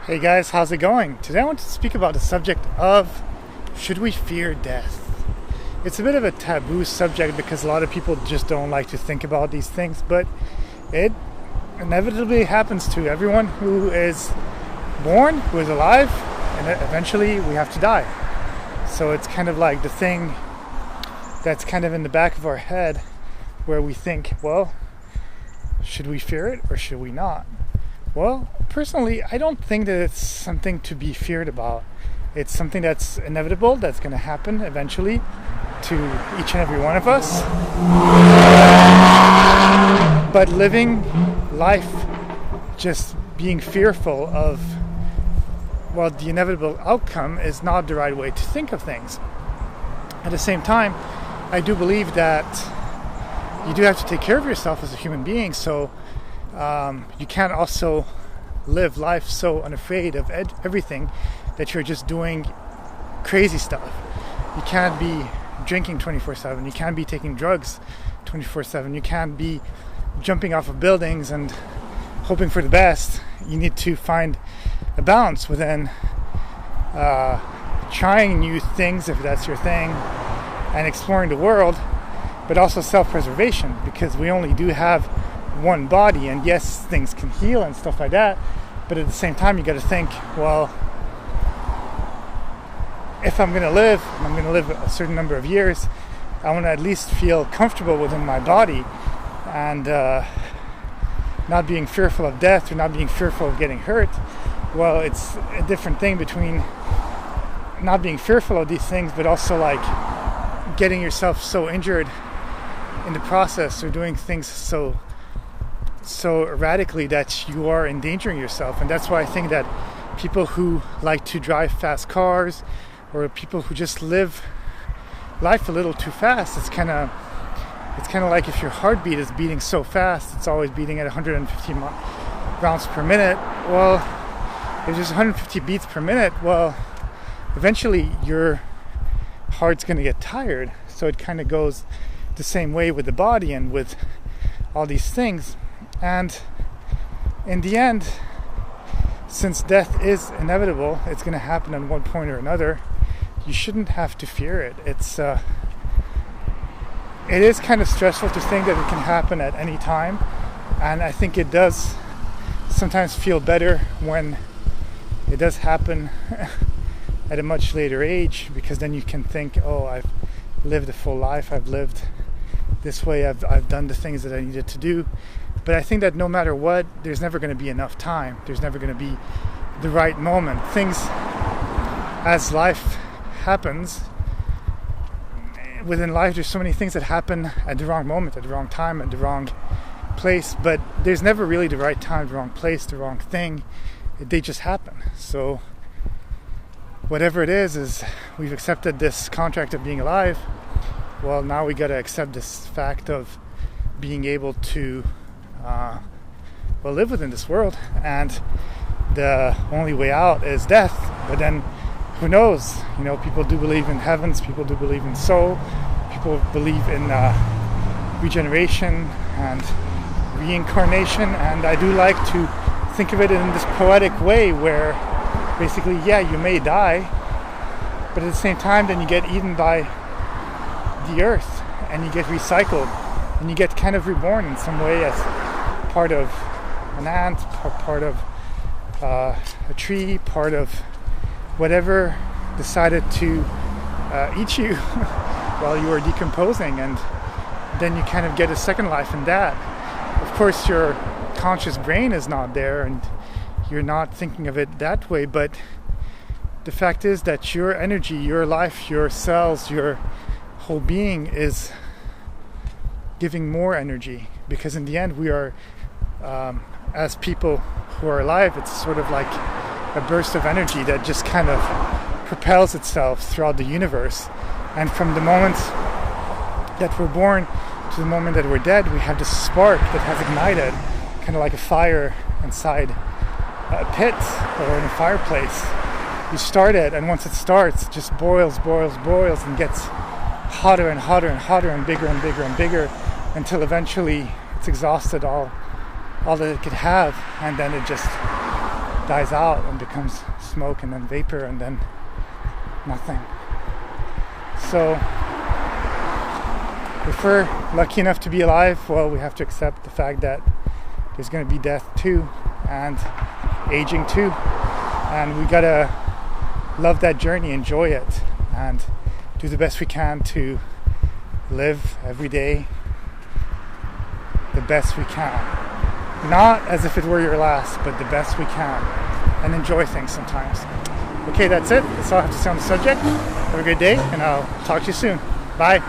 Hey guys, how's it going? Today I want to speak about the subject of should we fear death? It's a bit of a taboo subject because a lot of people just don't like to think about these things, but it inevitably happens to everyone who is born, who is alive, and eventually we have to die. So it's kind of like the thing that's kind of in the back of our head where we think, well, should we fear it or should we not? Well, personally, I don't think that it's something to be feared about. It's something that's inevitable, that's going to happen eventually to each and every one of us. But living life just being fearful of, well, the inevitable outcome is not the right way to think of things. At the same time, I do believe that you do have to take care of yourself as a human being, so you can't also live life so unafraid of everything that you're just doing crazy stuff. You can't be drinking 24/7. You can't be taking drugs 24/7. You can't be jumping off of buildings and hoping for the best. You need to find a balance within trying new things, if that's your thing, and exploring the world, but also self-preservation, because we only do have one body, and yes, things can heal and stuff like that, but at the same time you got to think, well, if I'm going to live a certain number of years, I want to at least feel comfortable within my body, and not being fearful of death or not being fearful of getting hurt. Well, it's a different thing between not being fearful of these things but also like getting yourself so injured in the process or doing things so erratically that you are endangering yourself. And that's why I think that people who like to drive fast cars or people who just live life a little too fast, it's kind of like if your heartbeat is beating so fast, it's always beating at 150 rounds per minute. Well, if there's 150 beats per minute, well, eventually your heart's going to get tired. So it kind of goes the same way with the body and with all these things. And in the end, since death is inevitable, it's going to happen at one point or another, you shouldn't have to fear it. It is kind of stressful to think that it can happen at any time, and I think it does sometimes feel better when it does happen at a much later age, because then you can think, oh, I've lived a full life, I've lived this way, I've done the things that I needed to do. But I think that no matter what, there's never going to be enough time. There's never going to be the right moment. Things, as life happens, within life there's so many things that happen at the wrong moment, at the wrong time, at the wrong place. But there's never really the right time, the wrong place, the wrong thing. They just happen. So whatever it is we've accepted this contract of being alive. Well, now we got to accept this fact of being able to live within this world, and the only way out is death. But then who knows? People do believe in heavens, people do believe in soul, people believe in regeneration and reincarnation, and I do like to think of it in this poetic way where basically, yeah, you may die, but at the same time then you get eaten by the earth and you get recycled and you get kind of reborn in some way as part of an ant, part of a tree, part of whatever decided to eat you while you were decomposing, and then you kind of get a second life in that. Of course, your conscious brain is not there and you're not thinking of it that way, but the fact is that your energy, your life, your cells, your whole being is giving more energy, because in the end we are, as people who are alive, it's sort of like a burst of energy that just kind of propels itself throughout the universe. And from the moment that we're born to the moment that we're dead, we have this spark that has ignited, kind of like a fire inside a pit or in a fireplace. You start it, and once it starts, it just boils and gets hotter and hotter and hotter and bigger and bigger and bigger until eventually it's exhausted all that it could have, and then it just dies out and becomes smoke and then vapor and then nothing. So if we're lucky enough to be alive, well, we have to accept the fact that there's going to be death too, and aging too, and we gotta love that journey, enjoy it, and do the best we can to live every day the best we can. Not as if it were your last, but the best we can, and enjoy things sometimes. Okay, that's it. That's all I have to say on the subject. Have a good day, and I'll talk to you soon. Bye.